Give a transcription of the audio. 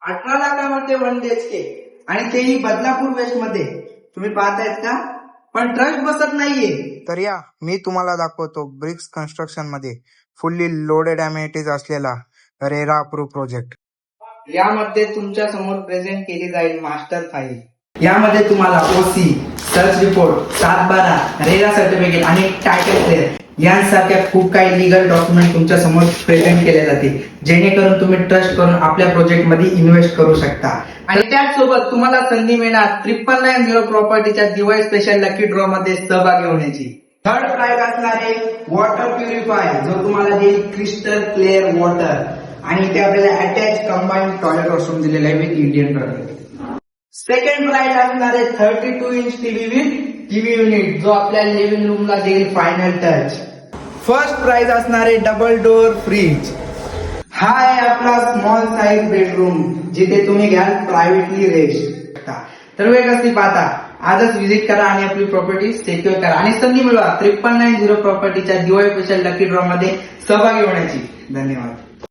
18 लाखामध्ये 1 BHK आणि तेही Badlapur waste मध्ये. तुम्ही पाहतायत का? पण ट्रस्ट बसत नाहीये. तर या मी तुम्हाला दाखवतो ब्रिक्स कन्स्ट्रक्शन मध्ये फुल्ली लोडेड अमेनिटीज असलेला रेरा अप्रूव्ह प्रोजेक्ट. यामध्ये तुमच्या समोर प्रेझेंट केली जाईल मास्टर फाईल. यामध्ये तुम्हाला OC, search report, 7/12, RERA certificate आणि टायटल क्लिअर यांसारख्या खूप काही लिगल डॉक्युमेंट तुमच्या समोर प्रेझेंट केले जातील, जेणेकरून तुम्ही ट्रस्ट करून आपल्या प्रोजेक्ट मध्ये इन्व्हेस्ट करू शकता. आणि त्याचसोबत तुम्हाला संधी मिळणार 9990 प्रॉपर्टीच्या दिवाळी स्पेशल लकी ड्रॉ मध्ये सहभागी होण्याची. थर्ड प्राइज असणारे वॉटर प्युरिफाय, जो तुम्हाला देईल क्रिस्टल क्लिअर वॉटर आणि ते आपल्याला अटॅच कंबाईन टॉयलेट वॉशरूम दिलेलं आहे with Indian toilet. Second prize असणारे 32 इंच टीव्ही युनिट, जो आपल्या लिव्हिंग रूमला देईल फायनल टच. फर्स्ट प्राइज असणारे डबल डोअर फ्रीज. हा आहे आपला स्मॉल साईज बेडरूम, जिथे तुम्ही घ्याल प्रायव्हेटली रेस्ट. तर वेळ कसली पाहता, आजच व्हिजिट करा आणि आपली प्रॉपर्टी सेक्युअर करा आणि संधी मिळवा 9990 प्रॉपर्टीच्या दिवाळी स्पेशल लकी ड्रॉ मध्ये सहभागी होण्याची. धन्यवाद.